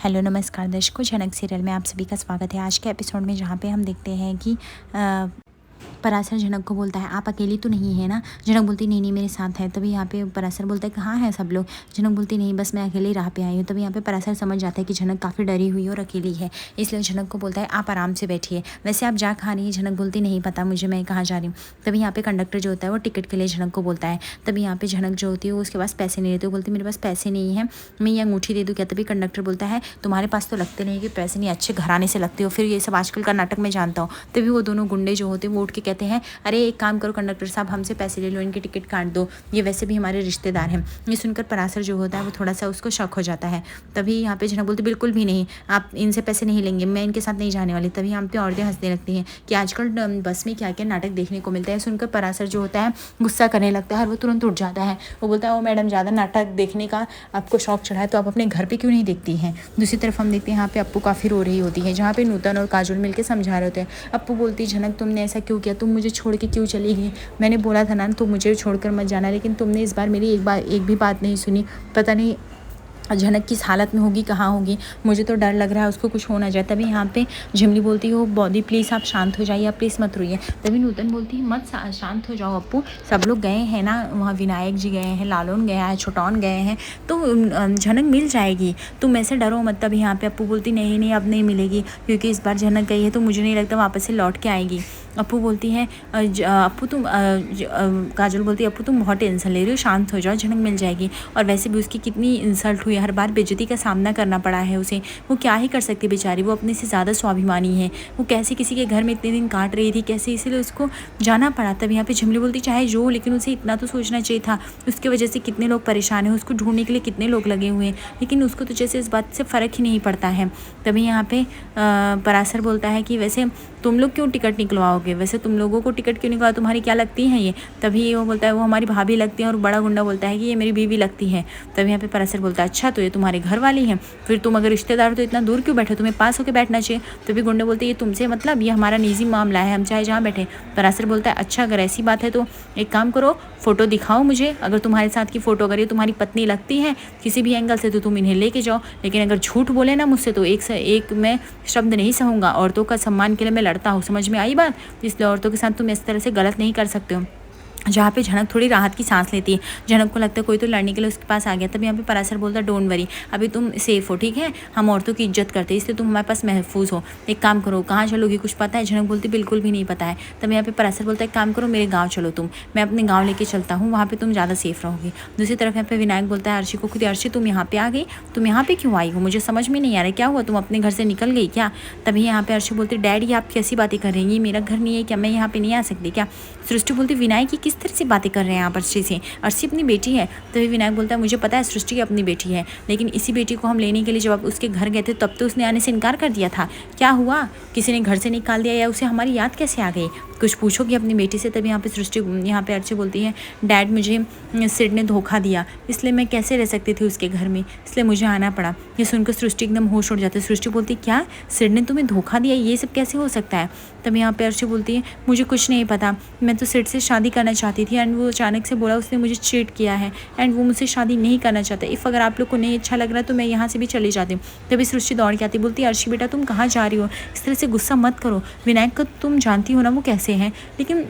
Hello नमस्कार दर्शकों, झनक सीरियल में आप सभी का स्वागत है। आज के एपिसोड में जहाँ पे हम देखते हैं कि पराशर झनक को बोलता है, आप अकेली तो नहीं है ना। झनक बोलती नहीं नहीं मेरे साथ है। तभी यहाँ पे पराशर बोलता है कहाँ है सब लोग। झनक बोलती नहीं बस मैं अकेले राह पे आई हूँ। तभी यहाँ पे पराशर समझ जाता है कि झनक काफ़ी डरी हुई और अकेली है, इसलिए झनक को बोलता है आप आराम से बैठिए। वैसे आप जा कहाँ रही है। झनक बोलती नहीं पता मुझे, मैं कहाँ जा रही हूँ। तभी यहाँ पे कंडक्टर जो होता है वो टिकट के लिए झनक को बोलता है। तभी यहाँ पे झनक जो होती है वो उसके पास पैसे नहीं रहते, वो बोलती मेरे पास पैसे नहीं है, मैं ये अंगूठी दे दूँ क्या। तभी कंडक्टर बोलता है तुम्हारे पास तो लगते नहीं कि पैसे नहीं, अच्छे घराने से लगते हो, फिर ये सब आजकल का नाटक मैं जानता हूँ। तभी वो दोनों गुंडे जो होते हैं वो उठ के कहते हैं अरे एक काम करो कंडक्टर साहब, हमसे पैसे ले लो, इनकी टिकट काट दो, ये वैसे भी हमारे रिश्तेदार हैं। ये सुनकर पराशर जो होता है वो थोड़ा सा उसको शक हो जाता है। तभी यहाँ पे झनक बोलती बिल्कुल भी नहीं, आप इनसे पैसे नहीं लेंगे, मैं इनके साथ नहीं जाने वाली। तभी यहाँ पे औरतें हंसने लगती हैं कि आजकल बस में क्या क्या नाटक देखने को मिलता है। सुनकर पराशर जो होता है गुस्सा करने लगता है और वो तुरंत उठ जाता है। वो बोलता है ओ मैडम, ज़्यादा नाटक देखने का आपको शौक चढ़ा है तो आप अपने घर पर क्यों नहीं देखती हैं। दूसरी तरफ हम देखते हैं यहाँ पे अप्पू काफ़ी रो रही होती है, जहाँ पे नूतन और काजोल मिलकर समझा रहे होते हैं। अप्पू बोलती झनक तुमने ऐसा क्यों किया, तुम मुझे छोड़ के क्यों चली गई। मैंने बोला था ना तुम मुझे छोड़कर मत जाना, लेकिन तुमने इस बार मेरी एक भी बात नहीं सुनी। पता नहीं झनक किस हालत में होगी, कहाँ होगी, मुझे तो डर लग रहा है उसको कुछ हो ना जाए। तभी यहाँ पे झिमली बोलती है बॉडी प्लीज़ आप शांत हो जाइए, आप प्लीज़ मत रोइए। तभी नूतन बोलती है मत शांत हो जाओ अप्पू, सब लोग गए हैं ना, वहाँ विनायक जी गए हैं, लालून गया है, छोटौन गए हैं, तो झनक मिल जाएगी, तुम ऐसे डरो मत। तभी यहाँ पे अप्पू बोलती नहीं नहीं अब नहीं मिलेगी, क्योंकि इस बार झनक गई है तो मुझे नहीं लगता वापस से लौट के आएगी। अप्पू बोलती है अप्पू तुम काजल बोलती है अप्पू तुम बहुत टेंशन ले रही हो, शांत हो जाओ, झनक मिल जाएगी। और वैसे भी उसकी कितनी इंसल्ट हुई, हर बार बेइज्जती का सामना करना पड़ा है उसे, वो क्या ही कर सकती बेचारी, वो अपने से ज़्यादा स्वाभिमानी है। वो कैसे किसी के घर में इतने दिन काट रही थी, कैसे इसलिए उसको जाना पड़ा। तब यहाँ पे झिमली बोलती चाहे जो, लेकिन उसे इतना तो सोचना चाहिए था उसकी वजह से कितने लोग परेशान हैं, उसको ढूंढने के लिए कितने लोग लगे हुए हैं, लेकिन उसको तो जैसे इस बात से फ़र्क ही नहीं पड़ता है। तभी यहाँ पे पराशर बोलता है कि वैसे तुम लोग क्यों टिकट निकलवाओगे, वैसे तुम लोगों को टिकट क्यों निकलवाओ, तुम्हारी क्या लगती हैं ये। तभी वो बोलता है वो हमारी भाभी लगती है, और बड़ा गुंडा बोलता है कि ये मेरी बीवी लगती है। तभी यहाँ पे पराशर बोलता है अच्छा तो ये तुम्हारे घर वाली हैं, फिर तुम अगर रिश्तेदार हो तो इतना दूर क्यों बैठे, तुम्हें पास होकर बैठना चाहिए। तभी गुंडे बोलते ये तुमसे मतलब, ये हमारा निजी मामला है, हम चाहे जहाँ बैठे। पराशर बोलता है अच्छा अगर ऐसी बात है तो एक काम करो, फ़ोटो दिखाओ मुझे, अगर तुम्हारे साथ की फ़ोटो अगर ये तुम्हारी पत्नी लगती है किसी भी एंगल से तो तुम इन्हें लेके जाओ, लेकिन अगर झूठ बोले ना मुझसे तो एक से एक मैं शब्द नहीं सहूँगा, औरतों का सम्मान के लिए मैं लड़ता हूँ, समझ में आई बात। इसलिए औरतों के साथ तुम इस तरह से गलत नहीं कर सकते हो। जहाँ पे झनक थोड़ी राहत की सांस लेती है, झनक को लगता है कोई तो लड़ने के लिए उसके पास आ गया। तभी यहाँ पे पराशर बोलता है डोंट वरी, अभी तुम सेफ हो, ठीक है, हम औरतों की इज्जत करते हैं इसलिए तुम हमारे पास महफूज हो। एक काम करो कहाँ चलोगी कुछ पता है। झनक बोलती बिल्कुल भी नहीं पता है। तभी यहाँ पे पराशर बोलता है एक काम करो मेरे गाँव चलो तुम, मैं अपने गाँव लेके चलता हूँ, वहाँ पर तुम ज़्यादा सेफ रहोगी। दूसरी तरफ यहाँ पे विनायक बोलता है अर्शी को खुद, अर्शी तुम यहाँ पे आ गई, तुम यहाँ पे क्यों आई हो, मुझे समझ में नहीं आ रहा क्या हुआ, तुम अपने घर से निकल गई क्या। तभी यहाँ पे अर्शी बोलती डैडी आप कैसी बातें कर रही हैं, ये मेरा घर नहीं है क्या, मैं यहाँ पे नहीं आ सकती क्या। सृष्टि बोलती विनायक की किस तरह से बातें कर रहे हैं आप अर्शी से, अर्शी अपनी बेटी है। तभी विनायक बोलता है मुझे पता है सृष्टि अपनी बेटी है, लेकिन इसी बेटी को हम लेने के लिए जब आप उसके घर गए थे तब तो उसने आने से इनकार कर दिया था, क्या हुआ, किसी ने घर से निकाल दिया या उसे हमारी याद कैसे आ गई, कुछ पूछोगी अपनी बेटी से। तभी यहाँ पे सृष्टि यहाँ पे अर्शी बोलती है डैड मुझे सिड ने धोखा दिया, इसलिए मैं कैसे रह सकती थी उसके घर में, इसलिए मुझे आना पड़ा। ये सुनकर सृष्टि एकदम होश उड़ जाती है। सृष्टि बोलती क्या सिड ने तुम्हें धोखा दिया, ये सब कैसे हो सकता है। तब यहाँ पे अर्शी बोलती है मुझे कुछ नहीं पता, मैं तो सिड से शादी करना चाहती थी एंड वो अचानक से बोला उसने मुझे चीट किया है एंड वो मुझसे शादी नहीं करना चाहता। इफ़ अगर आप लोग को नहीं अच्छा लग रहा तो मैं यहाँ से भी चली जाती हूँ। तभी सृष्टि दौड़ के आती बोलती अर्शी बेटा तुम कहाँ जा रही हो, इस तरह से गुस्सा मत करो, विनायक को तुम जानती हो ना वो कैसे हैं, लेकिन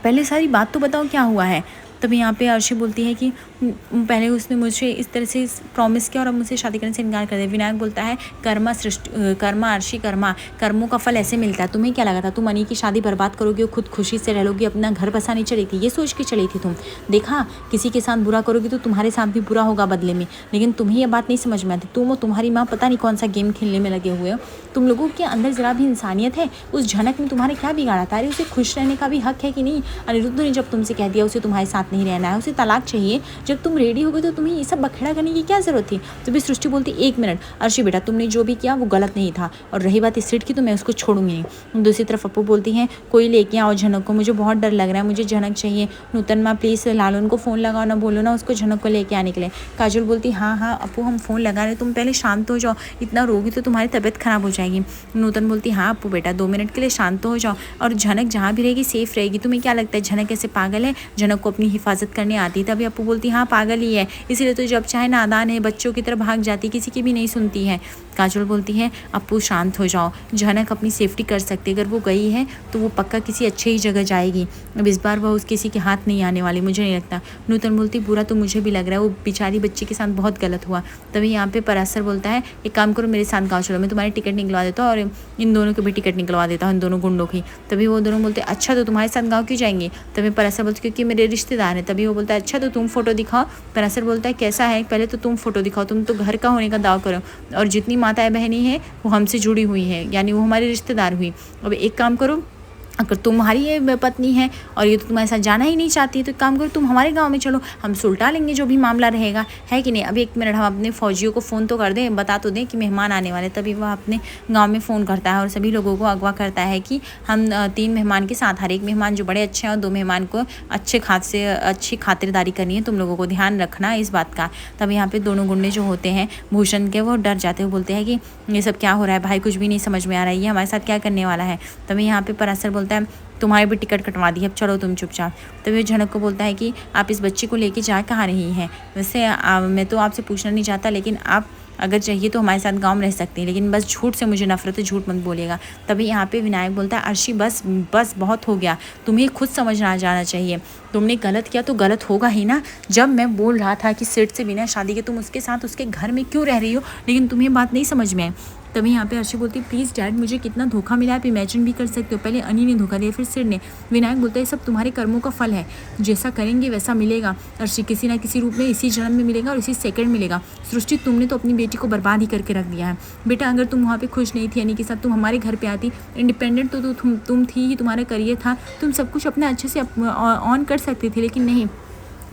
पहले सारी बात तो बताओ क्या हुआ है। तभी यहाँ पे अर्शी बोलती है कि पहले उसने मुझे इस तरह से प्रॉमिस किया और अब मुझसे शादी करने से इनकार कर दिया। विनायक बोलता है कर्मा सृष्टि, कर्मा अर्शी कर्मा, कर्मों का फल ऐसे मिलता है, तुम्हें क्या लगा था तुम अनी की शादी बर्बाद करोगी और खुद खुशी से रह लोगी, अपना घर बसाने चली थी, ये सोच के चली थी तुम। देखा किसी के साथ बुरा करोगी तो तुम्हारे साथ भी बुरा होगा बदले में, लेकिन तुम्हें ये बात नहीं समझ में आती, तुम और तुम्हारी माँ पता नहीं कौन सा गेम खेलने में लगे हुए हो, तुम लोगों के अंदर जरा भी इंसानियत है। उस झनक ने तुम्हारे क्या बिगाड़ा था, अरे उसे खुश रहने का भी हक है कि नहीं। अनिरुद्ध ने जब तुमसे कह दिया उसे तुम्हारे साथ नहीं रहना है, उसे तलाक चाहिए, जब तुम रेडी हो गए तो तुम्हें ये सब बखेड़ा करने की क्या जरूरत थी। तो भी सृष्टि बोलती एक मिनट अर्शी बेटा तुमने जो भी किया वो गलत नहीं था, और रही बात इस सीट की तो मैं उसको छोड़ूंगी नहीं। दूसरी तरफ अप्पू बोलती हैं कोई लेके आओ झनक को, मुझे बहुत डर लग रहा है, मुझे झनक चाहिए। नूतन माँ प्लीज़ लालून को फ़ोन लगाओ ना, बोलो ना उसको झनक को लेके आने के लिए। काजल बोलती हाँ हाँ अप्पू हम फ़ोन लगा रहे, तुम पहले शांत हो जाओ, इतना रोगी तो तुम्हारी तबीयत ख़राब हो जाएगी। नूतन बोलती हाँ अप्पू बेटा 2 मिनट के लिए शांत हो जाओ, और झनक जहाँ भी रहेगी सेफ रहेगी। तुम्हें क्या लगता है झनक ऐसे पागल है, झनक को अपनी हिफाजत करने आती है। तभी अप्पू बोलती हाँ पागल ही है, इसीलिए तो जब चाहे नादान है, बच्चों की तरह भाग जाती, किसी की भी नहीं सुनती है। काजोल बोलती है अप्पू शांत हो जाओ, झनक अपनी सेफ्टी कर सकती है, अगर वो गई है तो वो पक्का किसी अच्छे ही जगह जाएगी, अब इस बार वह किसी के हाथ नहीं आने वाली, मुझे नहीं लगता। नूतन बोलती बुरा तो मुझे भी लग रहा है, वो बेचारी बच्ची के साथ बहुत गलत हुआ। तभी यहाँ पे पराशर बोलता है एक काम करो मेरे साथ गाँव चलो, मैं तुम्हारी टिकट निकलवा देता हूँ और इन दोनों की भी टिकट निकलवा देता हूँ, इन दोनों गुंडों की। तभी वो दोनों बोलते अच्छा तो तुम्हारे साथ गाँव क्यों जाएंगे। तभी पराशर बोलते क्योंकि मेरे रिश्तेदार हैं। तभी वो बोलता है अच्छा तो तुम फोटो दिखाओ। पराशर बोलता है कैसा है, पहले तो तुम फोटो दिखाओ, तुम तो घर का होने का दावा करो, और जितनी माताएं बहनें हैं वो हमसे जुड़ी हुई है, यानी वो हमारी रिश्तेदार हुई। अब एक काम करो, अगर तुम्हारी ये पत्नी है और ये तो तुम्हारे साथ जाना ही नहीं चाहती है तो एक काम करो तुम हमारे गांव में चलो, हम सुलटा लेंगे जो भी मामला रहेगा, है कि नहीं। अभी 1 मिनट हम अपने फौजियों को फ़ोन तो कर दें, बता तो दें कि मेहमान आने वाले। तभी वह अपने गांव में फ़ोन करता है और सभी लोगों को अगवा करता है कि हम 3 मेहमान के साथ, हर एक मेहमान जो बड़े अच्छे हैं और 2 मेहमान को अच्छी खातिरदारी करनी है, तुम लोगों को ध्यान रखना इस बात का। तब यहाँ पे दोनों गुंडे जो होते हैं भूषण के, वो डर जाते हुए बोलते हैं कि ये सब क्या हो रहा है भाई, कुछ भी नहीं समझ में आ रहा है, ये हमारे साथ क्या करने वाला है। तभी यहाँ पे पराशर बोलता है तुम्हारी भी टिकट कटवा दी, अब चलो तुम चुपचाप। तभी झनक को बोलता है कि आप इस बच्ची को लेके जा कहाँ रही हैं, वैसे मैं तो आपसे पूछना नहीं चाहता, लेकिन आप अगर चाहिए तो हमारे साथ गांव में रह सकती है, लेकिन बस झूठ से मुझे नफरत है, झूठ मत बोलिएगा। तभी यहाँ पे विनायक बोलता है अर्शी बस बस बहुत हो गया, तुम्हें खुद समझना जाना चाहिए, तुमने गलत किया तो गलत होगा ही ना। जब मैं बोल रहा था कि सेठ से बिना शादी के तुम उसके साथ उसके घर में क्यों रह रही हो, लेकिन तुम्हें बात नहीं समझ में आई। तभी यहाँ पे अर्शी बोलती प्लीज़ डैड मुझे कितना धोखा मिला आप इमेजिन भी कर सकते हो, पहले अनी ने धोखा दिया फिर सिर ने। विनायक बोलता है सब तुम्हारे कर्मों का फल है, जैसा करेंगे वैसा मिलेगा अर्शी, किसी ना किसी रूप में इसी जन्म में मिलेगा और इसी सेकंड मिलेगा। सृष्टि तुमने तो अपनी बेटी को बर्बाद ही करके रख दिया है बेटा, अगर तुम वहाँ पे खुश नहीं थी अनी के साथ, तुम हमारे घर पे आती, इंडिपेंडेंट तो तुम थी ही, तुम्हारा करियर था, तुम सब कुछ अपना अच्छे से ऑन कर सकती थी, लेकिन नहीं।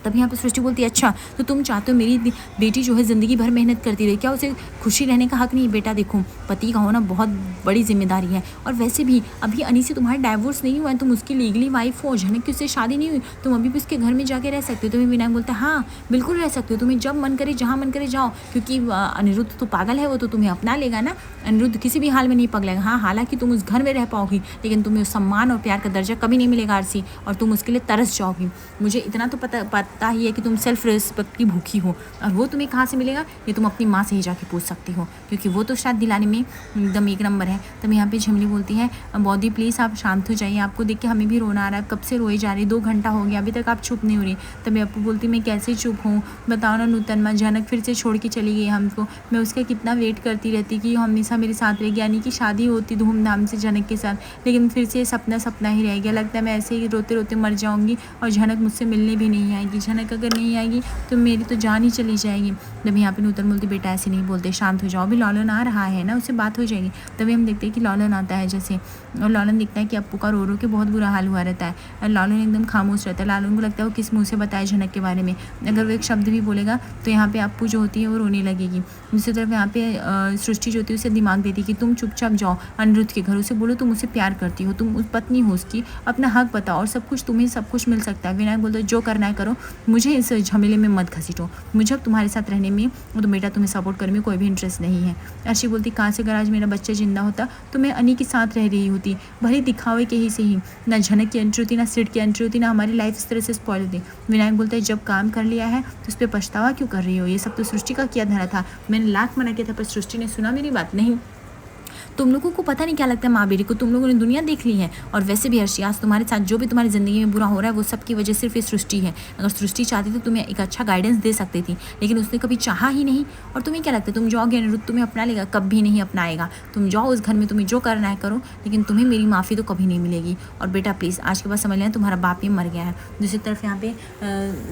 तभी यहाँ पे सृष्टि बोलती है अच्छा तो तुम चाहते हो मेरी बेटी जो है ज़िंदगी भर मेहनत करती रहे, क्या उसे खुशी रहने का हक नहीं। बेटा देखो पति का होना बहुत बड़ी जिम्मेदारी है, और वैसे भी अभी अनी से तुम्हारा डाइवोर्स नहीं हुआ है, तुम उसकी लीगली वाइफ हो, झनक की उससे शादी नहीं हुई, तुम अभी भी उसके घर में जाके रह सकते हो। तुम्हें विनायक बोलता है हाँ बिल्कुल रह सकते हो, तुम्हें जब मन करे जहाँ मन करे जाओ, क्योंकि अनिरुद्ध तो पागल है, वो तो तुम्हें अपना लेगा ना, अनिरुद्ध किसी भी हाल में नहीं पगलेगा। हाँ हालांकि तुम उस घर में रह पाओगी, लेकिन तुम्हें उस सम्मान और प्यार का दर्जा कभी नहीं मिलेगा आरसी, और तुम उसके लिए तरस जाओगी। मुझे इतना तो पता ही है कि तुम सेल्फ रिस्पेक्ट की भूखी हो, और वो तुम्हें कहाँ से मिलेगा, ये तुम अपनी माँ से ही जाके पूछ सकती हो, क्योंकि वो तो शायद दिलाने में एकदम 1 नंबर है। तब यहाँ पे झिमली बोलती है बॉडी प्लीज़ आप शांत हो जाइए, आपको देख के हमें भी रोना आ रहा है, कब से रोई जा रही, 2 घंटा हो गया अभी तक आप चुप नहीं हो रही। तभी अप्पू बोलती मैं कैसे चुप हूँ, बताओ ना नूतन माँ, झनक फिर से छोड़ के चली गई हमको, मैं उसका कितना वेट करती रहती कि हमेशा मेरे साथ रहेगी, यानी कि शादी होती धूमधाम से झनक के साथ, लेकिन फिर से सपना ही रह गया, लगता है मैं ऐसे ही रोते रोते मर जाऊँगी और झनक मुझसे मिलने भी नहीं आएगी, झनक अगर नहीं आएगी तो मेरी तो जान ही चली जाएगी। तभी यहाँ पे नूतन बोलती बेटा ऐसे नहीं बोलते, शांत हो जाओ, अभी लॉलन आ रहा है ना, उससे बात हो जाएगी। तभी हम देखते हैं कि लॉलन आता है जैसे, और लॉलन दिखता है कि अप्पू का रो के बहुत बुरा हाल हुआ रहता है, और लॉलन एकदम खामोश रहता है। लॉलन को लगता है वो किस मुँह से बताए झनक के बारे में, अगर वो एक शब्द भी बोलेगा तो यहाँ पे अप्पू जो होती है वो रोने लगेगी। दूसरी तरफ यहाँ पे सृष्टि जो होती है उसे दिमाग देती है कि तुम चुपचाप जाओ अनिरुद्ध के घर, उसे बोलो तुम उसे प्यार करती हो, तुम उस पत्नी हो उसकी, अपना हक बताओ और सब कुछ तुम्हें सब कुछ मिल सकता है। विनायक बोलते जो करना है करो, मुझे इस झमेले में मत घसीटो, मुझे अब तुम्हारे साथ रहने में तो बेटा तुम्हें सपोर्ट करने में कोई भी इंटरेस्ट नहीं है। अर्शी बोलती कहाँ से अगर आज मेरा बच्चा जिंदा होता तो मैं अनी के साथ रह रही होती, भले दिखावे के ही से ही, ना झनक की एंट्री होती ना सिड की एंट्री होती, ना हमारी लाइफ इस तरह से स्पॉइल होती। विनायक बोलता है जब काम कर लिया है तो उस पर पछतावा क्यों कर रही हो, ये सब तो सृष्टि का किया धरा था, मैंने लाख मना किया था पर सृष्टि ने सुना मेरी बात नहीं। तुम लोगों को पता नहीं क्या लगता है माँ बेटी को, तुम लोगों ने दुनिया देख ली है। और वैसे भी अर्शी आज तुम्हारे साथ जो भी तुम्हारी ज़िंदगी में बुरा हो रहा है वो सब की वजह सिर्फ ये सृष्टि है। अगर सृष्टि चाहती तो तुम्हें एक अच्छा गाइडेंस दे सकती थी, लेकिन उसने कभी चाहा ही नहीं। और तुम्हें क्या लगता है तुम जाओगे अनिरुद्ध तुम्हें अपना लेगा, कभी नहीं अपनाएगा। तुम जाओ उस घर में, तुम्हें जो करना है करो, लेकिन तुम्हें मेरी माफ़ी तो कभी नहीं मिलेगी। और बेटा प्लीज़ आज के बाद समझ लेना तुम्हारा बाप ही मर गया है। दूसरी तरफ यहाँ पे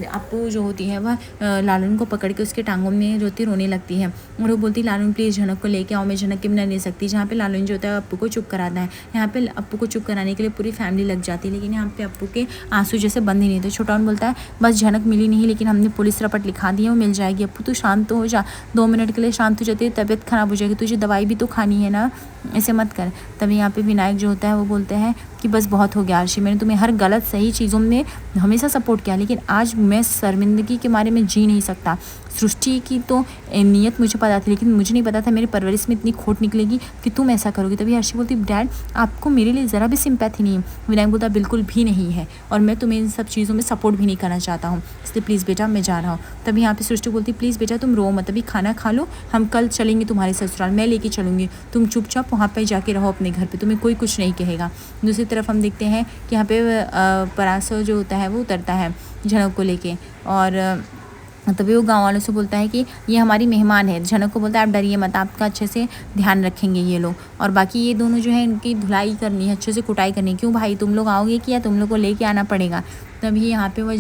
अप्पू जो होती है वह लालन को पकड़ के उसके टांगों में रोने लगती है, और वो बोलती लालन प्लीज़ झनक को लेके आओ, मैं झनक के बिना नहीं सकती। जहाँ पे लालन जो होता है अप्पू को चुप कराता है, यहाँ पे अप्पू को चुप कराने के लिए पूरी फैमिली लग जाती है, लेकिन यहाँ पे अप्पू के आंसू जैसे बंद ही नहीं थे। छोटाउन बोलता है बस झनक मिली नहीं, लेकिन हमने पुलिस रपट लिखा दी है, वो मिल जाएगी। अप्पू तू शांत तो हो जा, 2 मिनट के लिए शांत हो जाती है, तबीयत खराब हो जाएगी, तुझे दवाई भी तो खानी है ना, ऐसे मत कर। तभी यहाँ पे विनायक जो होता है वो बोलते हैं कि बस बहुत हो गया अर्शी, मैंने तुम्हें हर गलत सही चीज़ों में हमेशा सपोर्ट किया, लेकिन आज मैं शर्मिंदगी के बारे में जी नहीं सकता। सृष्टि की तो नीयत मुझे पता थी, लेकिन मुझे नहीं पता था मेरी परवरिश में इतनी खोट निकलेगी कि तुम तुम ऐसा करोगे। तभी अर्शी बोलती डैड आपको मेरे लिए ज़रा भी सिंपैथी नहीं है। विनायक बोलता बिल्कुल भी नहीं है, और मैं तुम्हें इन सब चीज़ों में सपोर्ट भी नहीं करना चाहता हूँ, इसलिए प्लीज़ बेटा मैं जा रहा हूँ। तभी यहाँ पे सृष्टि बोलती प्लीज़ बेटा तुम रो मत, अभी खाना खा लो, हम कल चलेंगे तुम्हारे ससुराल, मैं लेके चलूँगी, तुम चुपचाप वहाँ पर जाके रहो अपने घर पर, तुम्हें कोई कुछ नहीं कहेगा। दूसरी तरफ हम देखते हैं कि यहाँ पे परासर जो होता है वो उतरता है झनक को लेके, और तभी वो गाँव वालों से बोलता है कि ये हमारी मेहमान है। झनक को बोलता है आप डरिए मत, आपका अच्छे से ध्यान रखेंगे ये लोग, और बाकी ये दोनों जो है इनकी धुलाई करनी है, अच्छे से कुटाई करनी है। क्यों भाई तुम लोग आओगे कि या तुम लोग को लेके आना पड़ेगा। तभी यहाँ पे वो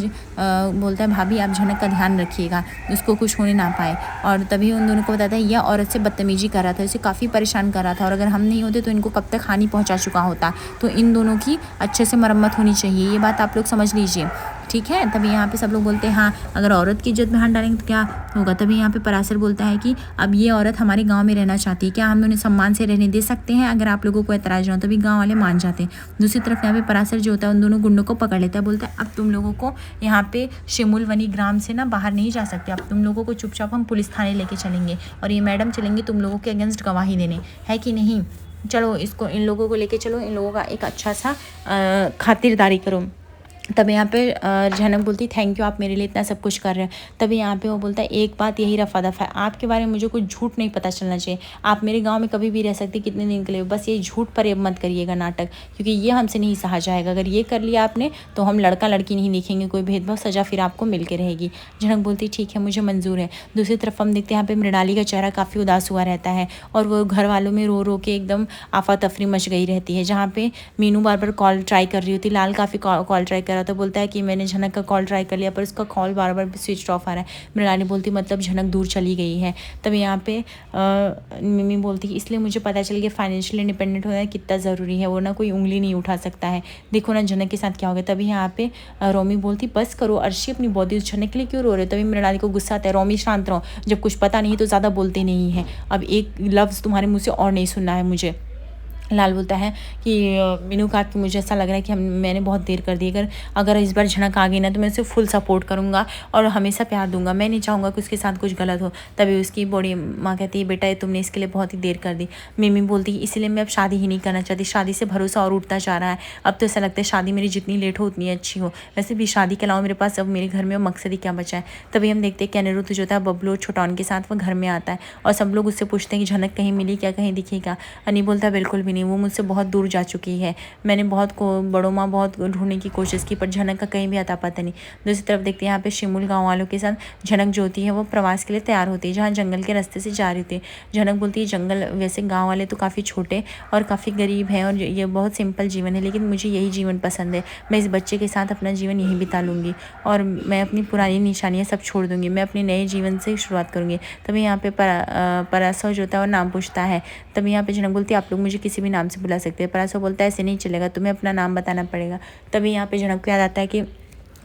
बोलता है भाभी आप झनक का ध्यान रखिएगा, उसको कुछ होने ना पाए। और तभी उन दोनों को बताता है यह औरत से बदतमीजी कर रहा था, इसे काफ़ी परेशान कर रहा था, और अगर हम नहीं होते तो इनको कब तक हानि पहुँचा चुका होता। तो इन दोनों की अच्छे से मरम्मत होनी चाहिए, ये बात आप लोग समझ लीजिए, ठीक है। तभी यहाँ पे सब लोग बोलते हैं हाँ अगर औरत की इज्जत में हाथ डालेंगे तो क्या होगा। तभी यहाँ पे पराशर बोलता है कि अब ये औरत हमारे गांव में रहना चाहती है, क्या हम उन्हें सम्मान से रहने दे सकते हैं, अगर आप लोगों को एतराज़ ना हो। तभी गांव वाले मान जाते हैं। दूसरी तरफ यहाँ पे पराशर जो होता है उन दोनों गुंडों को पकड़ लेता है, बोलता है अब तुम लोगों को यहाँ पे शिमुलवनी ग्राम से ना बाहर नहीं जा सकते, अब तुम लोगों को चुपचाप हम पुलिस थाने लेके चलेंगे, और ये मैडम चलेंगे तुम लोगों के अगेंस्ट गवाही देने, है कि नहीं। चलो इसको इन लोगों को लेके चलो, इन लोगों का एक अच्छा सा खातिरदारी करो। तभी यहाँ पे झनक बोलती थैंक यू आप मेरे लिए इतना सब कुछ कर रहे हैं। तभी यहाँ पे वो बोलता है एक बात यही रफा दफा है, आपके बारे में मुझे कुछ झूठ नहीं पता चलना चाहिए, आप मेरे गांव में कभी भी रह सकते कितने दिन के लिए, बस ये झूठ पर मत करिएगा नाटक, क्योंकि ये हमसे नहीं सहा जाएगा। अगर ये कर लिया आपने तो हम लड़का लड़की नहीं देखेंगे, कोई भेदभाव, सज़ा फिर आपको मिल के रहेगी। झनक बोलती ठीक है मुझे मंजूर है। दूसरी तरफ हम देखते हैं यहाँ पे मृणाली का चेहरा काफ़ी उदास हुआ रहता है, और वो घर वालों में रो रो के एकदम आफा तफरी मच गई रहती है। जहाँ पे मीनू बार बार कॉल ट्राई कर रही होती, लाल काफ़ी कॉल ट्राई कर रहा था, बोलता है कि मैंने झनक का कॉल ट्राई कर लिया पर उसका कॉल बार बार स्विच ऑफ आ रहा है। मृणाली बोलती मतलब झनक दूर चली गई है। तभी यहाँ पे मिमी बोलती इसलिए मुझे पता चल गया फाइनेंशियली इंडिपेंडेंट होना कितना ज़रूरी है, वो ना कोई उंगली नहीं उठा सकता है, देखो ना झनक के साथ क्या हो गया। तभी यहाँ पे रोमी बोलती बस करो अर्शी, अपनी बॉडी उछलने के लिए क्यों रो रहे। तभी मृणाली को गुस्सा आता है, रोमी शांत रहो, जब कुछ पता नहीं तो ज़्यादा बोलते नहीं है, अब एक लफ्ज़ तुम्हारे मुँह से और नहीं सुनना है मुझे। लाल बोलता है कि मीनू का कि मुझे ऐसा लग रहा है कि मैंने बहुत देर कर दी, अगर इस बार झनक आ गई ना तो मैं उसे फुल सपोर्ट करूँगा और हमेशा प्यार दूंगा, मैं नहीं चाहूँगा कि उसके साथ कुछ गलत हो। तभी उसकी बड़ी माँ कहती है बेटा तुमने इसके लिए बहुत ही देर कर दी। मिमी बोलती इसलिए मैं अब शादी ही नहीं करना चाहती, शादी से भरोसा और उठता जा रहा है, अब तो ऐसा लगता है शादी मेरी जितनी लेट हो उतनी अच्छी हो। वैसे भी शादी के अलावा मेरे पास अब मेरे घर में मकसद ही क्या बचा है। तभी हम देखते हैं कि अनिरुद्ध जो था बबलू छोटौन के साथ वो घर में आता है, और सब लोग उससे पूछते हैं कि झनक कहीं मिली क्या, कहीं दिखी क्या। अनी बोलता बिल्कुल भी नहीं, वो मुझसे बहुत दूर जा चुकी है, मैंने बहुत बड़ों माँ बहुत ढूंढने की कोशिश की पर झनक का कहीं भी अता पता नहीं। दूसरी तरफ देखते हैं यहाँ पे शिमुल गाँव वालों के साथ झनक जो होती है वो प्रवास के लिए तैयार होती है, जहाँ जंगल के रास्ते से जा रही थी। झनक बोलती है जंगल, वैसे गाँव वाले तो काफ़ी छोटे और काफ़ी गरीब हैं और ये बहुत सिंपल जीवन है, लेकिन मुझे यही जीवन पसंद है, मैं इस बच्चे के साथ अपना जीवन यहीं बिता लूँगी और मैं अपनी पुरानी निशानियाँ सब छोड़ दूँगी, मैं अपने नए जीवन से शुरुआत करूँगी। तभी यहाँ पे परासर जो होता है वो नाम पूछता है। तभी यहाँ पे झनक बोलती है आप लोग मुझे किसी भी नाम से बुला सकते हैं। परासर बोलता है ऐसे नहीं चलेगा, तुम्हें अपना नाम बताना पड़ेगा। तभी यहाँ पे झनक को याद आता है कि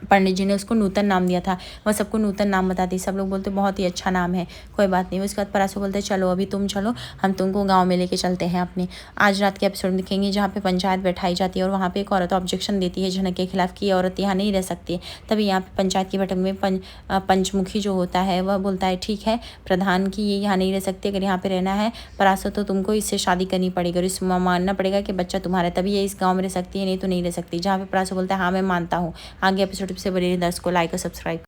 पंडित जी ने उसको नूतन नाम दिया था, वह सबको नूतन नाम बताती, सब लोग बोलते बहुत ही अच्छा नाम है, कोई बात नहीं। उसके बाद परासर बोलते चलो अभी तुम चलो, हम तुमको गांव में लेके चलते हैं अपने। आज रात के एपिसोड दिखेंगे जहाँ पे पंचायत बैठाई जाती है और वहाँ पे एक औरत ऑब्जेक्शन देती है झनक के खिलाफ कि औरत यहाँ नहीं रह सकती। तभी यहाँ पे पंचायत की बैठक में पंचमुखी जो होता है वह बोलता है ठीक है प्रधान की ये यहाँ नहीं रह सकती, अगर यहाँ पे रहना है परासर तो तुमको इससे शादी करनी पड़ेगी और इस मानना पड़ेगा कि बच्चा तुम्हारा, तभी ये इस गाँव में रह सकती है, नहीं तो नहीं रह सकती। जहाँ पे परासर बोलता है हाँ मैं मानता हूँ। आगे एपिसोड से बने दर्शकों को लाइक और सब्सक्राइब।